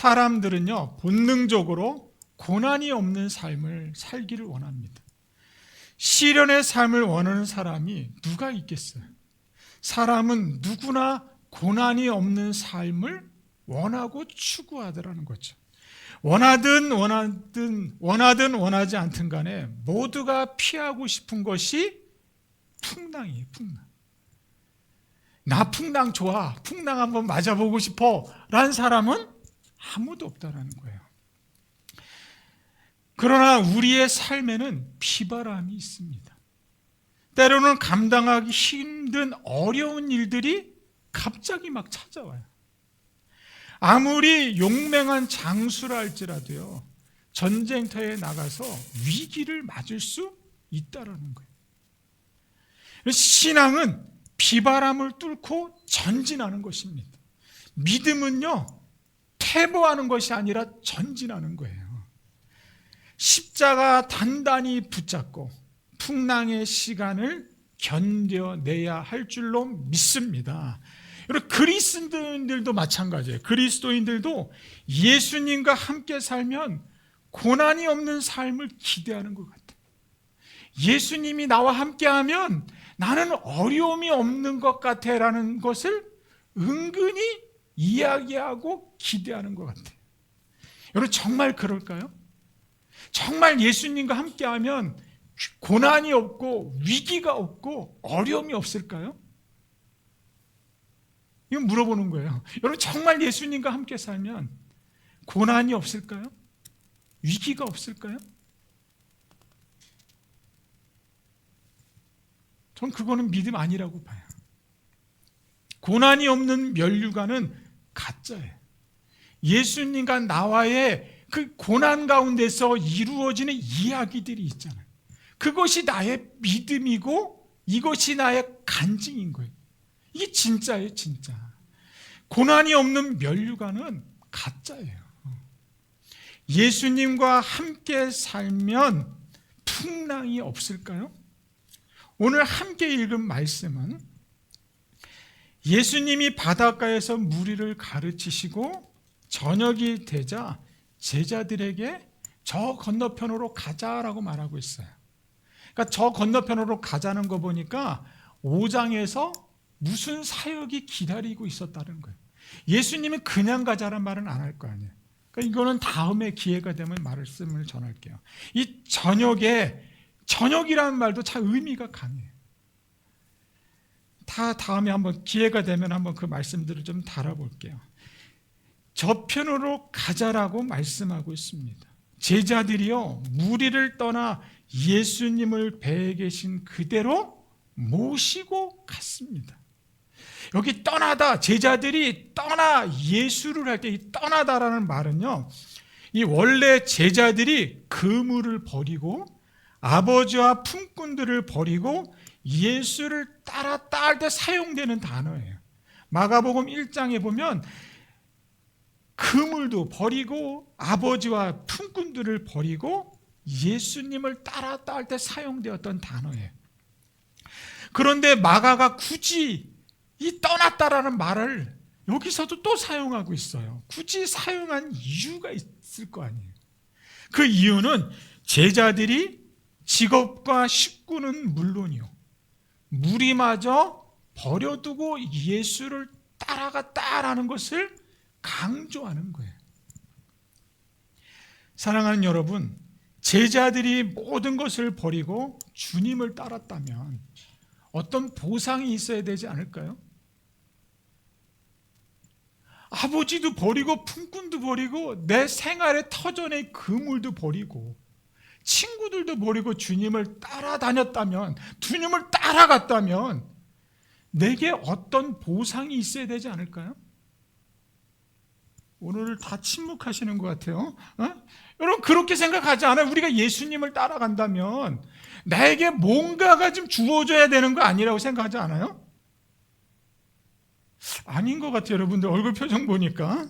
사람들은요, 본능적으로 고난이 없는 삶을 살기를 원합니다. 시련의 삶을 원하는 사람이 누가 있겠어요? 사람은 누구나 고난이 없는 삶을 원하고 추구하더라는 거죠. 원하든 원하지 않든 간에 모두가 피하고 싶은 것이 풍랑이에요. 풍랑. 나 풍랑 좋아, 풍랑 한번 맞아보고 싶어 라는 사람은 아무도 없다라는 거예요. 그러나 우리의 삶에는 비바람이 있습니다. 때로는 감당하기 힘든 어려운 일들이 갑자기 막 찾아와요. 아무리 용맹한 장수라 할지라도요, 전쟁터에 나가서 위기를 맞을 수 있다라는 거예요. 신앙은 비바람을 뚫고 전진하는 것입니다. 믿음은요, 퇴보하는 것이 아니라 전진하는 거예요. 십자가 단단히 붙잡고 풍랑의 시간을 견뎌내야 할 줄로 믿습니다. 여러분, 그리스도인들도 마찬가지예요. 그리스도인들도 예수님과 함께 살면 고난이 없는 삶을 기대하는 것 같아요. 예수님이 나와 함께하면 나는 어려움이 없는 것 같아 라는 것을 은근히 이야기하고 기대하는 것 같아요. 여러분, 정말 그럴까요? 정말 예수님과 함께하면 고난이 없고 위기가 없고 어려움이 없을까요? 이건 물어보는 거예요. 여러분, 정말 예수님과 함께 살면 고난이 없을까요? 위기가 없을까요? 전 그거는 믿음 아니라고 봐요. 고난이 없는 면류관은 가짜예요. 예수님과 나와의 그 고난 가운데서 이루어지는 이야기들이 있잖아요. 그것이 나의 믿음이고 이것이 나의 간증인 거예요. 이게 진짜예요, 진짜. 고난이 없는 면류관은 가짜예요. 예수님과 함께 살면 풍랑이 없을까요? 오늘 함께 읽은 말씀은 예수님이 바닷가에서 무리를 가르치시고 저녁이 되자 제자들에게 저 건너편으로 가자라고 말하고 있어요. 그러니까 저 건너편으로 가자는 거 보니까 5장에서 무슨 사역이 기다리고 있었다는 거예요. 예수님은 그냥 가자란 말은 안 할 거 아니에요. 그러니까 이거는 다음에 기회가 되면 말씀을 전할게요. 이 저녁이라는 말도 참 의미가 강해요. 다음에 한번 기회가 되면 한번 그 말씀들을 좀 다뤄볼게요. 저편으로 가자라고 말씀하고 있습니다. 제자들이요, 무리를 떠나 예수님을 배에 계신 그대로 모시고 갔습니다. 여기 떠나다, 제자들이 떠나 예수를 할 때 이 떠나다라는 말은요, 이 원래 제자들이 그물을 버리고 아버지와 품꾼들을 버리고 예수를 따랐다 할 때 사용되는 단어예요. 마가복음 1장에 보면 그물도 버리고 아버지와 품꾼들을 버리고 예수님을 따랐다 할 때 사용되었던 단어예요. 그런데 마가가 굳이 이 떠났다라는 말을 여기서도 또 사용하고 있어요. 굳이 사용한 이유가 있을 거 아니에요. 그 이유는 제자들이 직업과 식구는 물론이요, 무리마저 버려두고 예수를 따라갔다라는 것을 강조하는 거예요. 사랑하는 여러분, 제자들이 모든 것을 버리고 주님을 따랐다면 어떤 보상이 있어야 되지 않을까요? 아버지도 버리고 품꾼도 버리고 내 생활의 터전의 그물도 버리고 친구들도 버리고 주님을 따라다녔다면, 주님을 따라갔다면 내게 어떤 보상이 있어야 되지 않을까요? 오늘 다 침묵하시는 것 같아요. 여러분, 그렇게 생각하지 않아요? 우리가 예수님을 따라간다면 나에게 뭔가가 좀 주어져야 되는 거 아니라고 생각하지 않아요? 아닌 것 같아요. 여러분들 얼굴 표정 보니까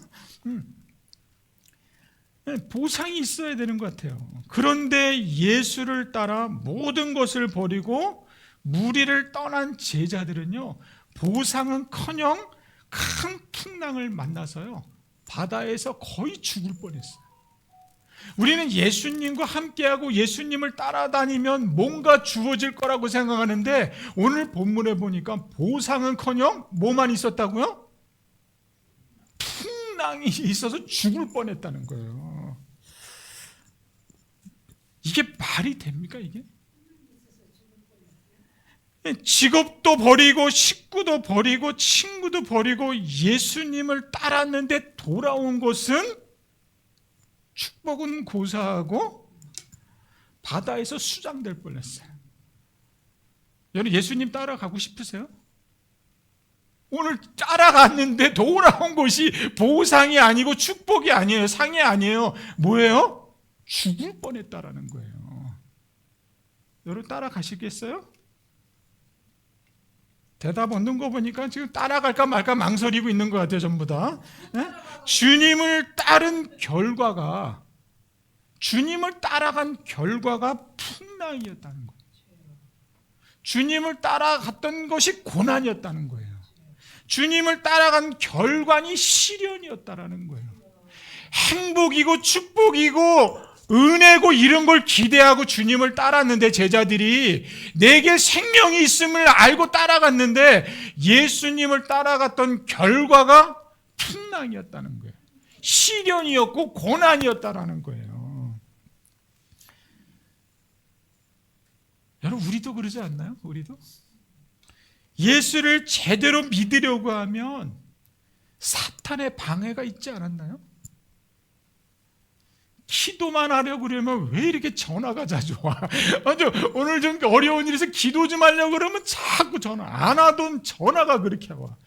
보상이 있어야 되는 것 같아요. 그런데 예수를 따라 모든 것을 버리고 무리를 떠난 제자들은요, 보상은커녕 큰 풍랑을 만나서요 바다에서 거의 죽을 뻔했어요. 우리는 예수님과 함께하고 예수님을 따라다니면 뭔가 주어질 거라고 생각하는데 오늘 본문에 보니까 보상은커녕 뭐만 있었다고요? 풍랑이 있어서 죽을 뻔했다는 거예요. 이게 말이 됩니까 이게? 직업도 버리고 식구도 버리고 친구도 버리고 예수님을 따랐는데 돌아온 것은 축복은 고사하고 바다에서 수장될 뻔했어요. 여러분 예수님 따라가고 싶으세요? 오늘 따라갔는데 돌아온 것이 보상이 아니고 축복이 아니에요. 상이 아니에요. 뭐예요? 죽을 뻔했다라는 거예요. 여러분 따라가시겠어요? 대답 없는 거 보니까 지금 따라갈까 말까 망설이고 있는 것 같아요. 전부 다. 주님을 따른 결과가, 주님을 따라간 결과가 풍랑이었다는 거예요. 주님을 따라갔던 것이 고난이었다는 거예요. 주님을 따라간 결과니 시련이었다라는 거예요. 행복이고 축복이고 은혜고 이런 걸 기대하고 주님을 따랐는데 제자들이 내게 생명이 있음을 알고 따라갔는데 예수님을 따라갔던 결과가 풍랑이었다는 거예요. 시련이었고 고난이었다라는 거예요. 여러분 우리도 그러지 않나요? 우리도? 예수를 제대로 믿으려고 하면 사탄의 방해가 있지 않았나요? 기도만 하려고 그러면 왜 이렇게 전화가 자주 와? 오늘 좀 어려운 일에서 기도 좀 하려고 그러면 자꾸 전화. 안 하던 전화가 그렇게 와.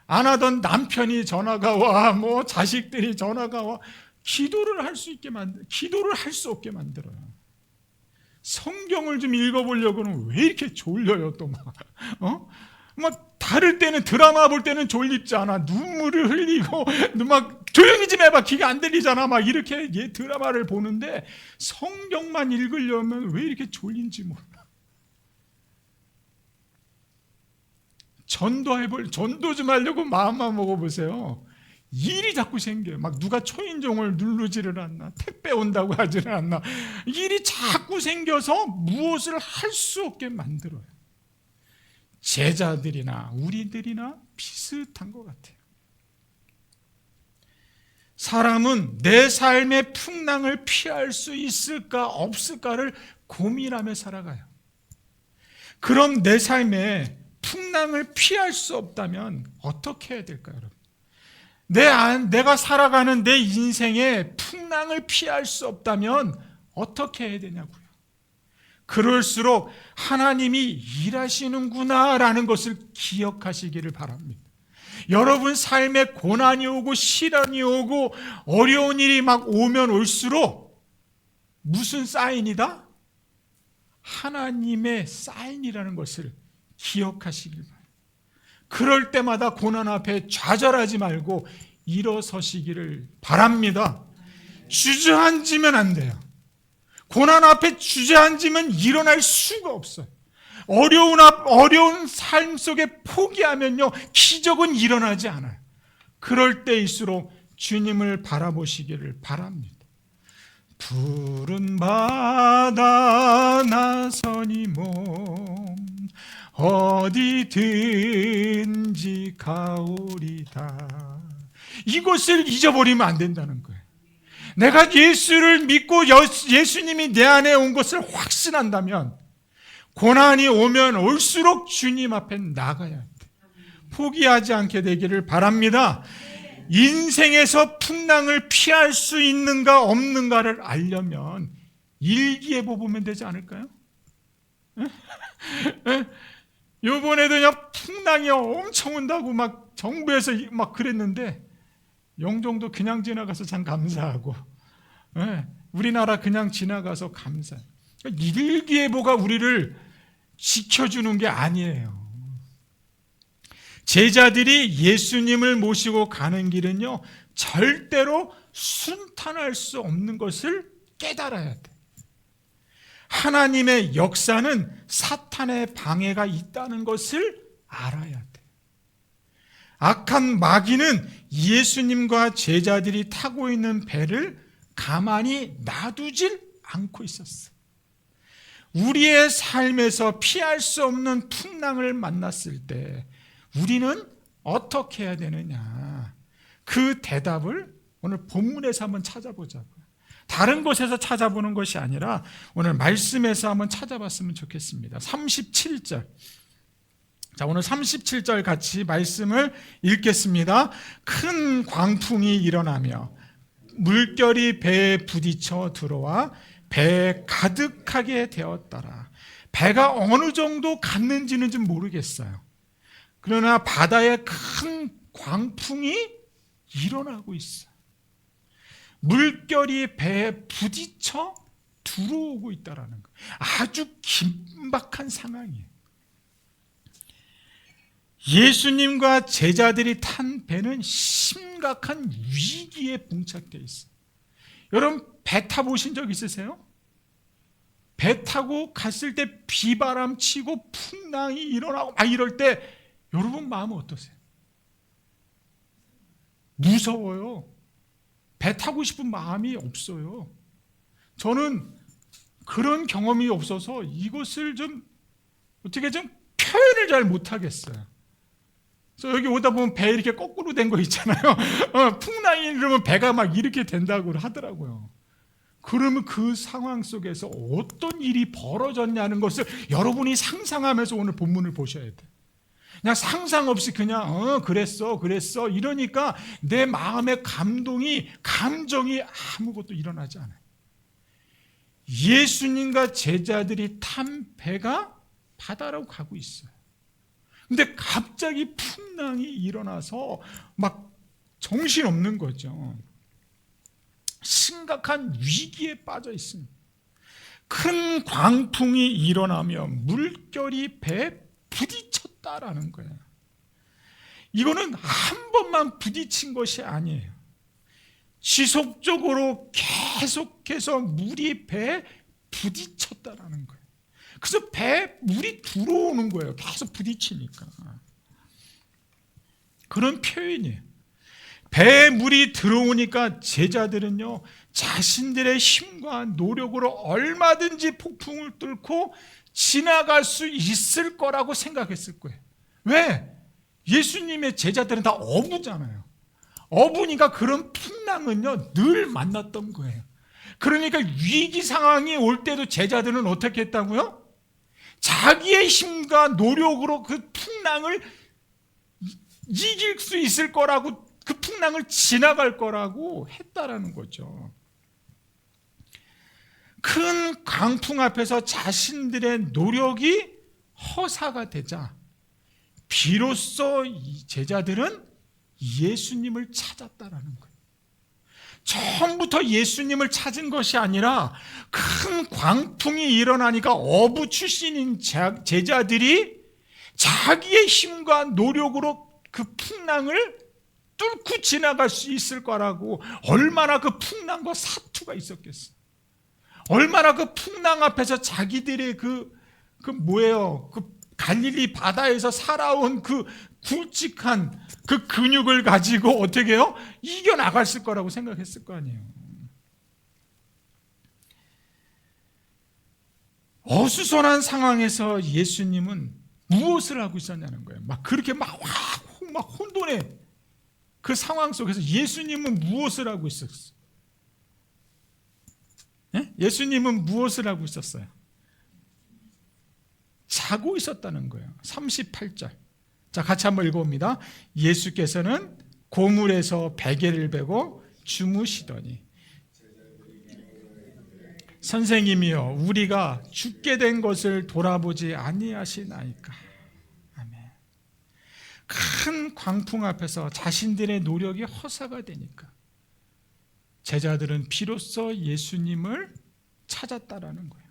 안 하던 남편이 전화가 와. 뭐 자식들이 전화가 와. 기도를 할 수 없게 만들어요. 성경을 좀 읽어보려고는 왜 이렇게 졸려요 또 막. 막 다를 때는 드라마 볼 때는 졸립지 않아. 눈물을 흘리고 막 조용히 좀 해봐. 귀가 안 들리잖아. 막 이렇게 드라마를 보는데 성경만 읽으려면 왜 이렇게 졸린지 몰라. 전도 좀 하려고 마음만 먹어보세요. 일이 자꾸 생겨요. 막 누가 초인종을 누르지를 않나. 택배 온다고 하지를 않나. 일이 자꾸 생겨서 무엇을 할 수 없게 만들어요. 제자들이나 우리들이나 비슷한 것 같아요. 사람은 내 삶의 풍랑을 피할 수 있을까 없을까를 고민하며 살아가요. 그럼 내 삶에 풍랑을 피할 수 없다면 어떻게 해야 될까요, 여러분? 내가 살아가는 내 인생에 풍랑을 피할 수 없다면 어떻게 해야 되냐고요. 그럴수록 하나님이 일하시는구나라는 것을 기억하시기를 바랍니다. 여러분 삶에 고난이 오고 시련이 오고 어려운 일이 막 오면 올수록 무슨 사인이다? 하나님의 사인이라는 것을 기억하시길 바랍니다. 그럴 때마다 고난 앞에 좌절하지 말고 일어서시기를 바랍니다. 주저앉으면 안 돼요. 고난 앞에 주저앉으면 일어날 수가 없어요. 어려운 삶 속에 포기하면요, 기적은 일어나지 않아요. 그럴 때일수록 주님을 바라보시기를 바랍니다. 푸른 바다 나서니 몸 어디든지 가오리다. 이것을 잊어버리면 안 된다는 거예요. 내가 예수를 믿고 예수님이 내 안에 온 것을 확신한다면 고난이 오면 올수록 주님 앞에 나가야 돼. 포기하지 않게 되기를 바랍니다. 인생에서 풍랑을 피할 수 있는가 없는가를 알려면 일기예보 보면 되지 않을까요? 이번에도 그냥 풍랑이 엄청 온다고 막 정부에서 막 그랬는데 영종도 그냥 지나가서 참 감사하고, 우리나라 그냥 지나가서 감사해요. 일기예보가 우리를 지켜주는 게 아니에요. 제자들이 예수님을 모시고 가는 길은요, 절대로 순탄할 수 없는 것을 깨달아야 돼. 하나님의 역사는 사탄의 방해가 있다는 것을 알아야 돼. 악한 마귀는 예수님과 제자들이 타고 있는 배를 가만히 놔두질 않고 있었어. 우리의 삶에서 피할 수 없는 풍랑을 만났을 때 우리는 어떻게 해야 되느냐, 그 대답을 오늘 본문에서 한번 찾아보자고요. 다른 곳에서 찾아보는 것이 아니라 오늘 말씀에서 한번 찾아봤으면 좋겠습니다. 37절. 자, 오늘 37절 같이 말씀을 읽겠습니다. 큰 광풍이 일어나며 물결이 배에 부딪혀 들어와 배에 가득하게 되었더라. 배가 어느 정도 갔는지는 좀 모르겠어요. 그러나 바다에 큰 광풍이 일어나고 있어요. 물결이 배에 부딪혀 들어오고 있다는 거예요. 아주 긴박한 상황이에요. 예수님과 제자들이 탄 배는 심각한 위기에 봉착되어 있어요. 여러분, 배 타보신 적 있으세요? 배 타고 갔을 때 비바람 치고 풍랑이 일어나고 막 이럴 때 여러분 마음은 어떠세요? 무서워요. 배 타고 싶은 마음이 없어요. 저는 그런 경험이 없어서 이것을 좀 어떻게 좀 표현을 잘 못하겠어요. 그래서 여기 오다 보면 배 이렇게 거꾸로 된 거 있잖아요. 풍랑이 이러면 배가 막 이렇게 된다고 하더라고요. 그러면 그 상황 속에서 어떤 일이 벌어졌냐는 것을 여러분이 상상하면서 오늘 본문을 보셔야 돼요. 그냥 상상 없이 그냥 그랬어 이러니까 내 마음의 감정이 아무것도 일어나지 않아요. 예수님과 제자들이 탄 배가 바다로 가고 있어요. 근데 갑자기 풍랑이 일어나서 막 정신없는 거죠. 심각한 위기에 빠져 있습니다. 큰 광풍이 일어나며 물결이 배에 부딪혔다라는 거예요. 이거는 한 번만 부딪힌 것이 아니에요. 지속적으로 계속해서 물이 배에 부딪혔다라는 거예요. 그래서 배에 물이 들어오는 거예요. 계속 부딪히니까. 그런 표현이에요. 배에 물이 들어오니까 제자들은요, 자신들의 힘과 노력으로 얼마든지 폭풍을 뚫고 지나갈 수 있을 거라고 생각했을 거예요. 왜? 예수님의 제자들은 다 어부잖아요. 어부니까 그런 풍랑은요, 늘 만났던 거예요. 그러니까 위기 상황이 올 때도 제자들은 어떻게 했다고요? 자기의 힘과 노력으로 그 풍랑을 이길 수 있을 거라고, 그 풍랑을 지나갈 거라고 했다라는 거죠. 큰 강풍 앞에서 자신들의 노력이 허사가 되자 비로소 이 제자들은 예수님을 찾았다라는 거예요. 처음부터 예수님을 찾은 것이 아니라 큰 광풍이 일어나니까 어부 출신인 제자들이 자기의 힘과 노력으로 그 풍랑을 뚫고 지나갈 수 있을 거라고, 얼마나 그 풍랑과 사투가 있었겠어요. 얼마나 그 풍랑 앞에서 자기들의 그 갈릴리 바다에서 살아온 그 굵직한 그 근육을 가지고 어떻게 해요? 이겨나갔을 거라고 생각했을 거 아니에요. 어수선한 상황에서 예수님은 무엇을 하고 있었냐는 거예요. 막 그렇게 막 혼돈의 그 상황 속에서 예수님은 무엇을 하고 있었어요? 예? 예수님은 무엇을 하고 있었어요? 자고 있었다는 거예요. 38절. 자, 같이 한번 읽어봅니다. 예수께서는 고물에서 베개를 베고 주무시더니 선생님이여, 우리가 죽게 된 것을 돌아보지 아니하시나이까. 아멘. 큰 광풍 앞에서 자신들의 노력이 허사가 되니까 제자들은 비로소 예수님을 찾았다라는 거예요.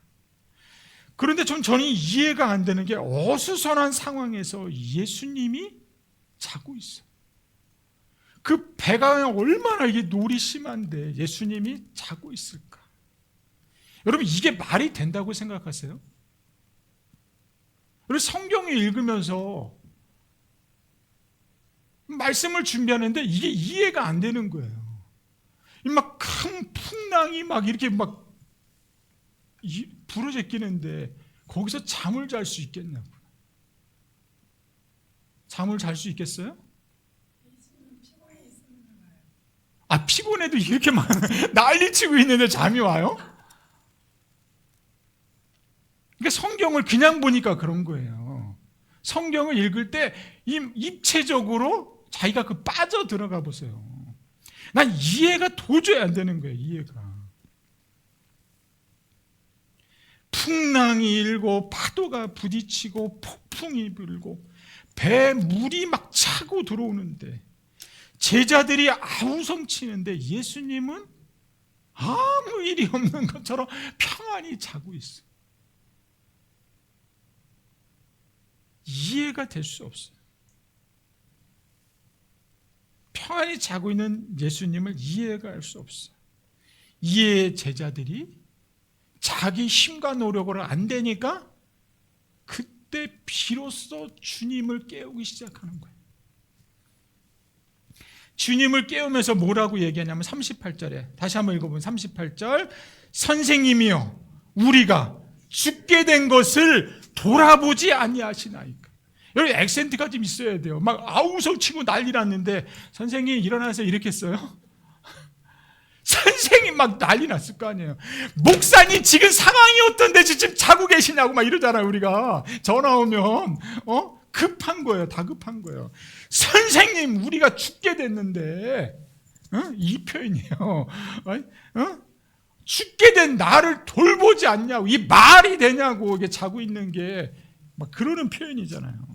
그런데 저는 이해가 안 되는 게, 어수선한 상황에서 예수님이 자고 있어요. 그 배가 얼마나 이게 놀이 심한데 예수님이 자고 있을까? 여러분, 이게 말이 된다고 생각하세요? 여러분, 성경을 읽으면서 말씀을 준비하는데 이게 이해가 안 되는 거예요. 막 큰 풍랑이 막 이렇게 막 부러제끼는데 거기서 잠을 잘 수 있겠냐고. 잠을 잘 수 있겠어요? 피곤해도 이렇게 막 난리치고 있는데 잠이 와요? 그러니까 성경을 그냥 보니까 그런 거예요. 성경을 읽을 때 입체적으로 자기가 빠져 들어가 보세요. 난 이해가 도저히 안 되는 거예요. 이해가. 풍랑이 일고 파도가 부딪히고 폭풍이 불고 배에 물이 막 차고 들어오는데 제자들이 아우성치는데 예수님은 아무 일이 없는 것처럼 평안히 자고 있어요. 이해가 될 수 없어요. 평안히 자고 있는 예수님을 이해가 할 수 없어요. 이에 제자들이 자기 힘과 노력으로 안 되니까 그때 비로소 주님을 깨우기 시작하는 거예요. 주님을 깨우면서 뭐라고 얘기하냐면 38절에 다시 한번 읽어보면 38절 선생님이여 우리가 죽게 된 것을 돌아보지 아니하시나이까. 여기 액센트가 좀 있어야 돼요. 막 아우성 치고 난리 났는데 선생님 일어나서 이렇게 했어요? 선생님 막 난리 났을 거 아니에요. 목사님 지금 상황이 어떤데 지금 자고 계시냐고 막 이러잖아요. 우리가 전화 오면 급한 거예요. 다급한 거예요. 선생님 우리가 죽게 됐는데 이 표현이에요. 죽게 된 나를 돌보지 않냐고. 이 말이 되냐고. 이게 자고 있는 게 막 그러는 표현이잖아요.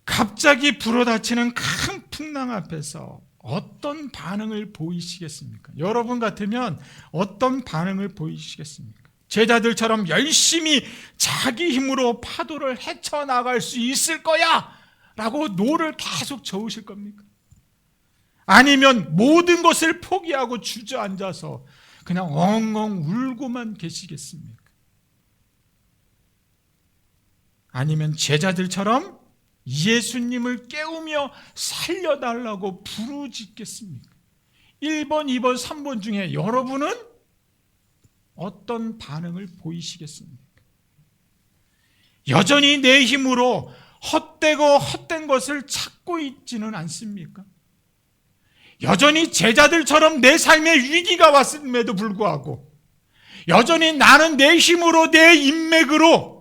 갑자기 불어닥치는 큰 풍랑 앞에서 어떤 반응을 보이시겠습니까? 여러분 같으면 어떤 반응을 보이시겠습니까? 제자들처럼 열심히 자기 힘으로 파도를 헤쳐나갈 수 있을 거야 라고 노를 계속 저으실 겁니까? 아니면 모든 것을 포기하고 주저앉아서 그냥 엉엉 울고만 계시겠습니까? 아니면 제자들처럼 예수님을 깨우며 살려달라고 부르짖겠습니까? 1번, 2번, 3번 중에 여러분은 어떤 반응을 보이시겠습니까? 여전히 내 힘으로 헛되고 헛된 것을 찾고 있지는 않습니까? 여전히 제자들처럼 내 삶에 위기가 왔음에도 불구하고 여전히 나는 내 힘으로 내 인맥으로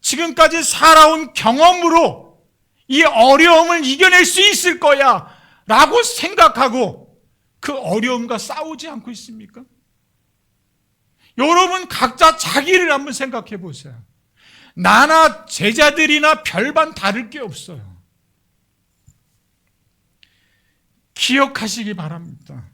지금까지 살아온 경험으로 이 어려움을 이겨낼 수 있을 거야 라고 생각하고 그 어려움과 싸우지 않고 있습니까? 여러분 각자 자기를 한번 생각해 보세요. 나나 제자들이나 별반 다를 게 없어요. 기억하시기 바랍니다.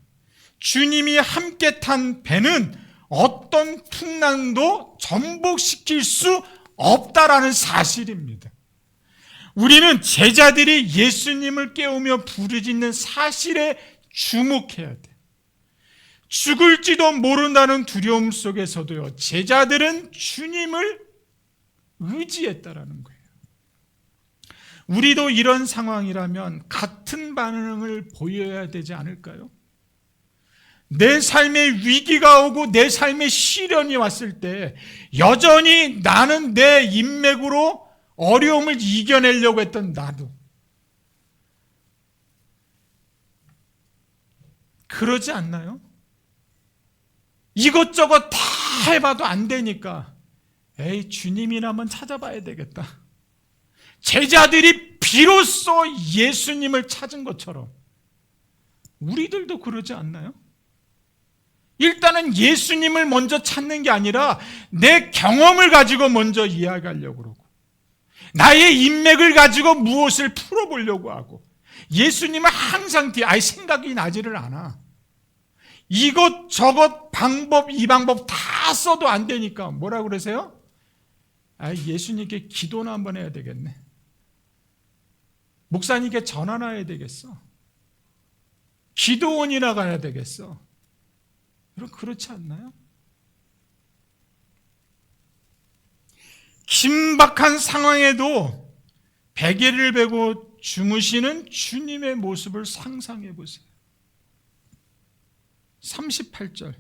주님이 함께 탄 배는 어떤 풍랑도 전복시킬 수 없다라는 사실입니다. 우리는 제자들이 예수님을 깨우며 부르짖는 사실에 주목해야 돼. 죽을지도 모른다는 두려움 속에서도요, 제자들은 주님을 의지했다라는 거예요. 우리도 이런 상황이라면 같은 반응을 보여야 되지 않을까요? 내 삶에 위기가 오고 내 삶에 시련이 왔을 때 여전히 나는 내 인맥으로 어려움을 이겨내려고 했던 나도 그러지 않나요? 이것저것 다 해봐도 안 되니까 주님이나 한번 찾아봐야 되겠다. 제자들이 비로소 예수님을 찾은 것처럼 우리들도 그러지 않나요? 일단은 예수님을 먼저 찾는 게 아니라 내 경험을 가지고 먼저 이야기하려고 그러고 나의 인맥을 가지고 무엇을 풀어보려고 하고 예수님은 항상 생각이 나지를 않아. 이것 방법 이 방법 다 써도 안 되니까 뭐라고 그러세요? 예수님께 기도나 한번 해야 되겠네. 목사님께 전화나 해야 되겠어. 기도원이나 가야 되겠어. 여러분 그렇지 않나요? 긴박한 상황에도 베개를 베고 주무시는 주님의 모습을 상상해 보세요. 38절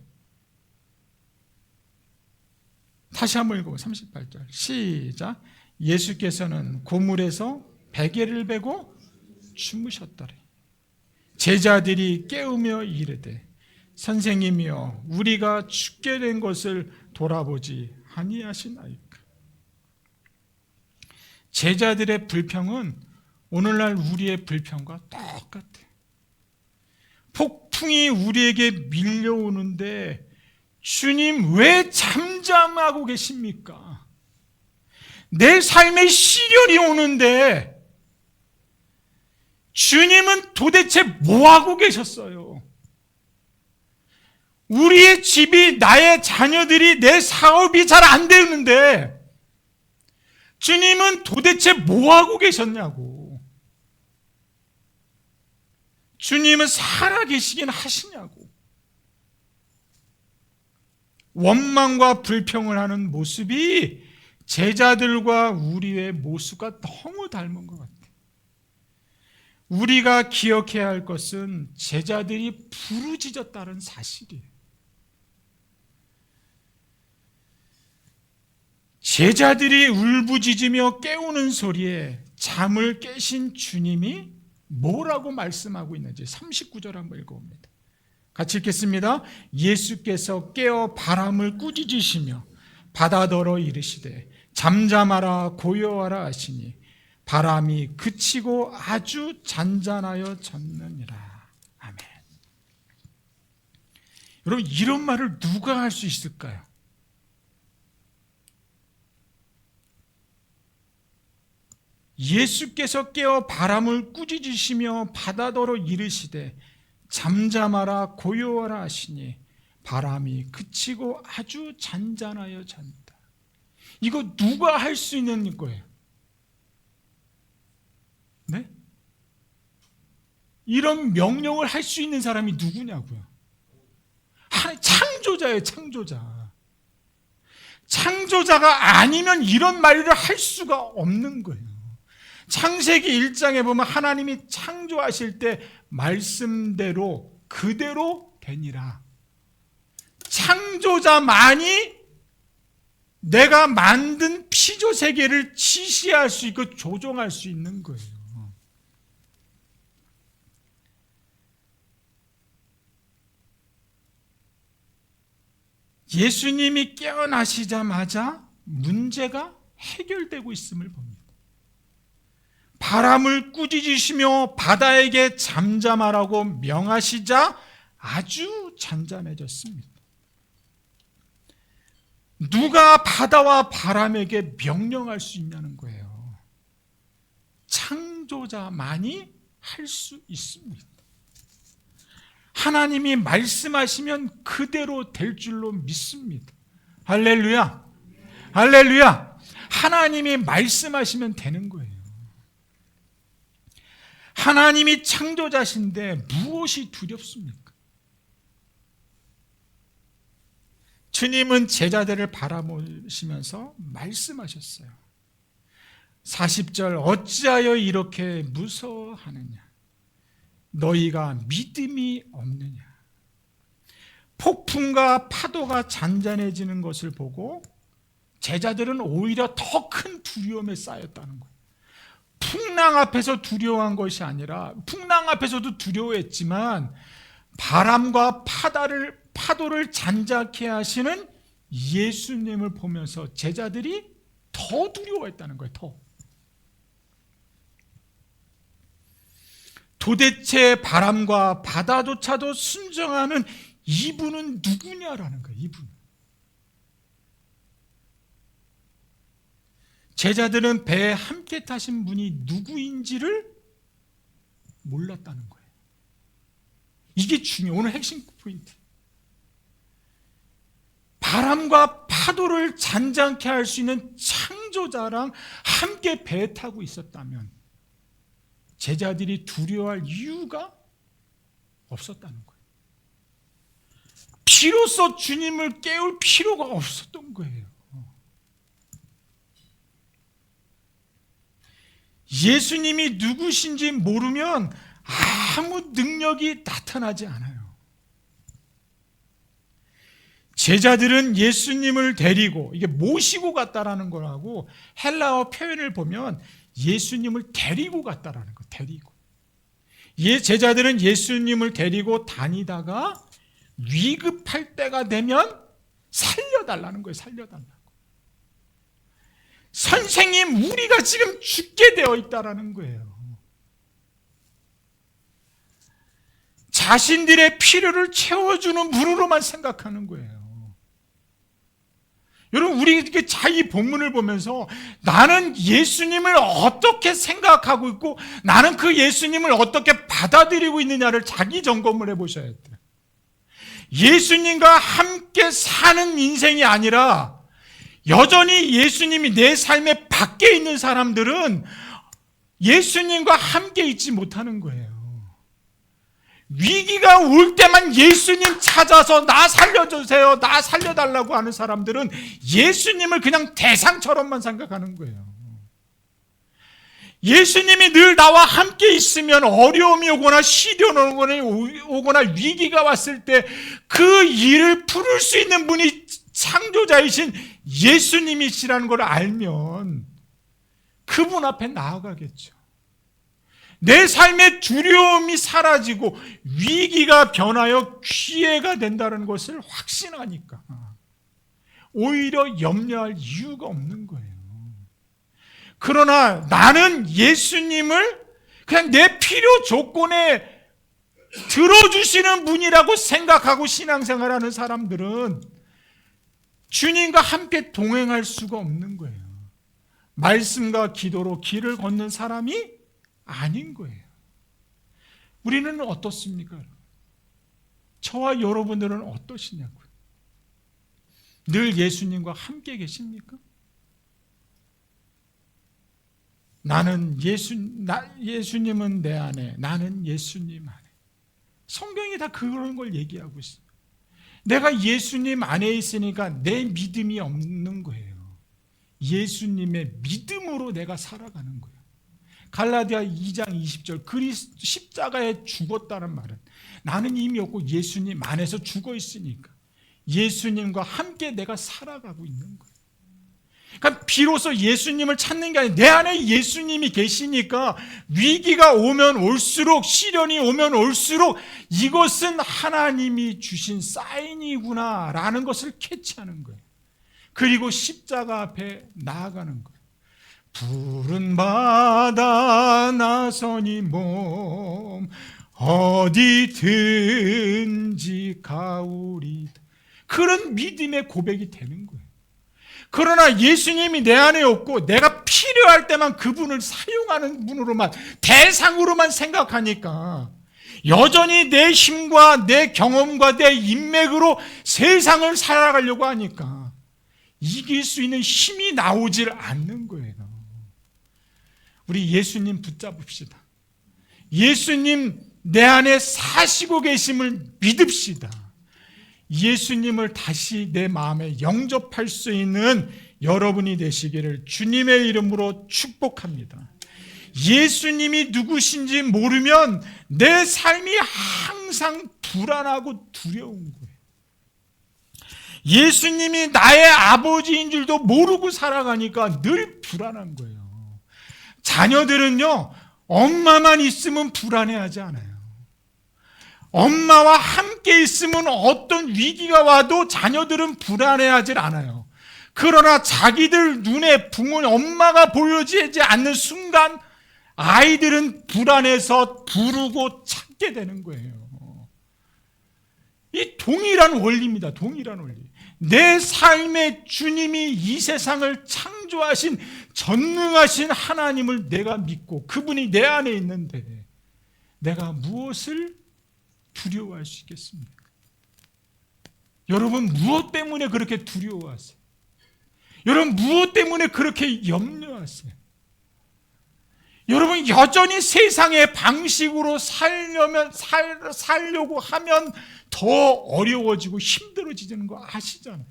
다시 한번 읽어보세요. 38절 시작. 예수께서는 고물에서 베개를 베고 주무셨더래. 제자들이 깨우며 이르되 선생님이여 우리가 죽게 된 것을 돌아보지 아니하시나이까. 제자들의 불평은 오늘날 우리의 불평과 똑같아요. 폭풍이 우리에게 밀려오는데 주님 왜 잠잠하고 계십니까? 내 삶에 시련이 오는데 주님은 도대체 뭐하고 계셨어요? 우리의 집이, 나의 자녀들이, 내 사업이 잘 안 되는데 주님은 도대체 뭐하고 계셨냐고. 주님은 살아계시긴 하시냐고. 원망과 불평을 하는 모습이 제자들과 우리의 모습과 너무 닮은 것 같아요. 우리가 기억해야 할 것은 제자들이 부르짖었다는 사실이에요. 제자들이 울부짖으며 깨우는 소리에 잠을 깨신 주님이 뭐라고 말씀하고 있는지 39절 한번 읽어봅니다. 같이 읽겠습니다. 예수께서 깨어 바람을 꾸짖으시며 바다더러 이르시되 잠잠하라 고요하라 하시니 바람이 그치고 아주 잔잔하여 졌느니라. 아멘. 여러분, 이런 말을 누가 할 수 있을까요? 예수께서 깨어 바람을 꾸짖으시며 바다더러 이르시되 잠잠하라 고요하라 하시니 바람이 그치고 아주 잔잔하여 졌다. 이거 누가 할 수 있는 거예요? 네? 이런 명령을 할 수 있는 사람이 누구냐고요? 창조자예요, 창조자. 창조자가 아니면 이런 말을 할 수가 없는 거예요. 창세기 1장에 보면 하나님이 창조하실 때 말씀대로 그대로 되니라. 창조자만이 내가 만든 피조 세계를 지시할 수 있고 조종할 수 있는 거예요. 예수님이 깨어나시자마자 문제가 해결되고 있음을 봅니다. 바람을 꾸짖으시며 바다에게 잠잠하라고 명하시자 아주 잔잔해졌습니다. 누가 바다와 바람에게 명령할 수 있냐는 거예요. 창조자만이 할 수 있습니다. 하나님이 말씀하시면 그대로 될 줄로 믿습니다. 할렐루야. 할렐루야. 하나님이 말씀하시면 되는 거예요. 하나님이 창조자신데 무엇이 두렵습니까? 주님은 제자들을 바라보시면서 말씀하셨어요. 40절 어찌하여 이렇게 무서워하느냐? 너희가 믿음이 없느냐? 폭풍과 파도가 잔잔해지는 것을 보고 제자들은 오히려 더 큰 두려움에 쌓였다는 거예요. 풍랑 앞에서 두려워한 것이 아니라, 풍랑 앞에서도 두려워했지만 바람과 파도를 잔잔케 하시는 예수님을 보면서 제자들이 더 두려워했다는 거예요. 더. 도대체 바람과 바다조차도 순종하는 이분은 누구냐라는 거예요. 이분. 제자들은 배에 함께 타신 분이 누구인지를 몰랐다는 거예요. 이게 중요해요. 오늘 핵심 포인트. 바람과 파도를 잔잔케 할 수 있는 창조자랑 함께 배에 타고 있었다면 제자들이 두려워할 이유가 없었다는 거예요. 비로소 주님을 깨울 필요가 없었던 거예요. 예수님이 누구신지 모르면 아무 능력이 나타나지 않아요. 제자들은 예수님을 데리고, 이게 모시고 갔다라는 거라고, 헬라어 표현을 보면 예수님을 데리고 갔다라는 거, 데리고. 제자들은 예수님을 데리고 다니다가 위급할 때가 되면 살려달라는 거예요. 살려달라고. 선생님, 우리가 지금 죽게 되어 있다라는 거예요. 자신들의 필요를 채워주는 분으로만 생각하는 거예요. 여러분, 우리 이렇게 자기 본문을 보면서 나는 예수님을 어떻게 생각하고 있고 나는 그 예수님을 어떻게 받아들이고 있느냐를 자기 점검을 해보셔야 돼요. 예수님과 함께 사는 인생이 아니라 여전히 예수님이 내 삶의 밖에 있는 사람들은 예수님과 함께 있지 못하는 거예요. 위기가 올 때만 예수님 찾아서 나 살려주세요, 나 살려달라고 하는 사람들은 예수님을 그냥 대상처럼만 생각하는 거예요. 예수님이 늘 나와 함께 있으면 어려움이 오거나 시련이 오거나 위기가 왔을 때 그 일을 풀을 수 있는 분이 창조자이신 예수님이시라는 걸 알면 그분 앞에 나아가겠죠. 내 삶의 두려움이 사라지고 위기가 변하여 기회가 된다는 것을 확신하니까 오히려 염려할 이유가 없는 거예요. 그러나 나는 예수님을 그냥 내 필요 조건에 들어주시는 분이라고 생각하고 신앙생활하는 사람들은 주님과 함께 동행할 수가 없는 거예요. 말씀과 기도로 길을 걷는 사람이 아닌 거예요. 우리는 어떻습니까? 저와 여러분들은 어떠시냐고요? 늘 예수님과 함께 계십니까? 나는 예수님은 내 안에, 나는 예수님 안에. 성경이 다 그런 걸 얘기하고 있어요. 내가 예수님 안에 있으니까 내 믿음이 없는 거예요. 예수님의 믿음으로 내가 살아가는 거예요. 갈라디아 2장 20절 십자가에 죽었다는 말은 나는 이미 없고 예수님 안에서 죽어 있으니까 예수님과 함께 내가 살아가고 있는 거예요. 그러니까 비로소 예수님을 찾는 게 아니라 내 안에 예수님이 계시니까 위기가 오면 올수록 시련이 오면 올수록 이것은 하나님이 주신 사인이구나 라는 것을 캐치하는 거예요. 그리고 십자가 앞에 나아가는 거예요. 푸른 바다 나서니 몸 어디든지 가오리다. 그런 믿음의 고백이 되는 거예요. 그러나 예수님이 내 안에 없고 내가 필요할 때만 그분을 사용하는 분으로만 대상으로만 생각하니까 여전히 내 힘과 내 경험과 내 인맥으로 세상을 살아가려고 하니까 이길 수 있는 힘이 나오질 않는 거예요. 우리 예수님 붙잡읍시다. 예수님 내 안에 사시고 계심을 믿읍시다. 예수님을 다시 내 마음에 영접할 수 있는 여러분이 되시기를 주님의 이름으로 축복합니다. 예수님이 누구신지 모르면 내 삶이 항상 불안하고 두려운 거예요. 예수님이 나의 아버지인 줄도 모르고 살아가니까 늘 불안한 거예요. 자녀들은요, 엄마만 있으면 불안해하지 않아요. 엄마와 함께 있으면 어떤 위기가 와도 자녀들은 불안해하지 않아요. 그러나 자기들 눈에 부모님, 엄마가 보여지지 않는 순간 아이들은 불안해서 부르고 찾게 되는 거예요. 이 동일한 원리입니다. 동일한 원리. 내 삶의 주님이 이 세상을 창조하신 전능하신 하나님을 내가 믿고 그분이 내 안에 있는데 내가 무엇을 두려워할 수 있겠습니까? 여러분 무엇 때문에 그렇게 두려워하세요? 여러분 무엇 때문에 그렇게 염려하세요? 여러분 여전히 세상의 방식으로 살려고 하면 더 어려워지고 힘들어지는 거 아시잖아요.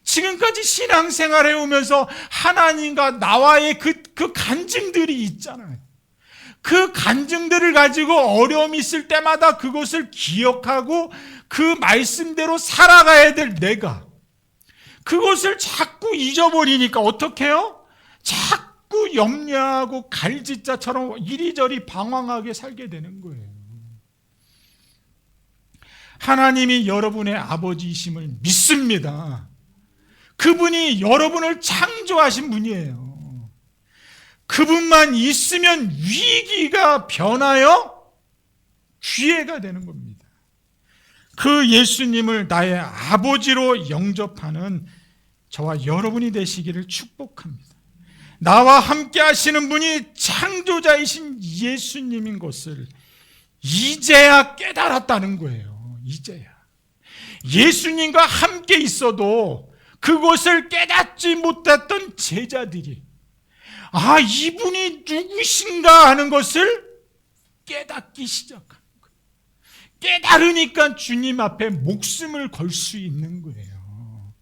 지금까지 신앙생활 해오면서 하나님과 나와의 그 간증들이 있잖아요. 그 간증들을 가지고 어려움이 있을 때마다 그것을 기억하고 그 말씀대로 살아가야 될 내가 그것을 자꾸 잊어버리니까 어떻게 해요? 자꾸 염려하고 갈짓자처럼 이리저리 방황하게 살게 되는 거예요. 하나님이 여러분의 아버지이심을 믿습니다. 그분이 여러분을 창조하신 분이에요. 그분만 있으면 위기가 변하여 기회가 되는 겁니다. 그 예수님을 나의 아버지로 영접하는 저와 여러분이 되시기를 축복합니다. 나와 함께 하시는 분이 창조자이신 예수님인 것을 이제야 깨달았다는 거예요. 이제야. 예수님과 함께 있어도 그것을 깨닫지 못했던 제자들이 이분이 누구신가 하는 것을 깨닫기 시작한 거예요. 깨달으니까 주님 앞에 목숨을 걸 수 있는 거예요.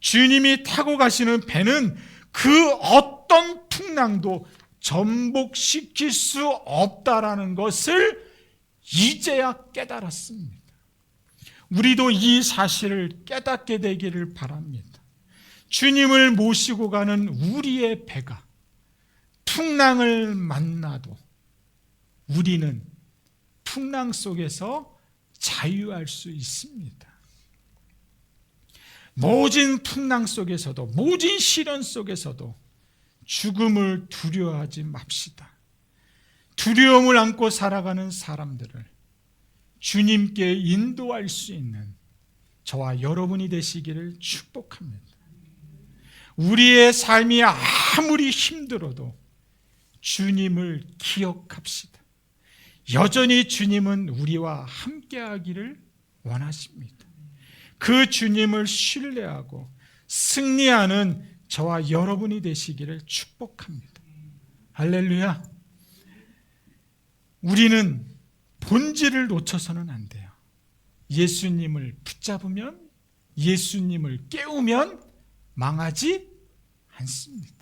주님이 타고 가시는 배는 그 어떤 풍랑도 전복시킬 수 없다라는 것을 이제야 깨달았습니다. 우리도 이 사실을 깨닫게 되기를 바랍니다. 주님을 모시고 가는 우리의 배가 풍랑을 만나도 우리는 풍랑 속에서 자유할 수 있습니다. 모진 풍랑 속에서도 모진 시련 속에서도 죽음을 두려워하지 맙시다. 두려움을 안고 살아가는 사람들을 주님께 인도할 수 있는 저와 여러분이 되시기를 축복합니다. 우리의 삶이 아무리 힘들어도 주님을 기억합시다. 여전히 주님은 우리와 함께하기를 원하십니다. 그 주님을 신뢰하고 승리하는 저와 여러분이 되시기를 축복합니다. 할렐루야. 우리는 본질을 놓쳐서는 안 돼요. 예수님을 붙잡으면, 예수님을 깨우면 망하지 않습니다.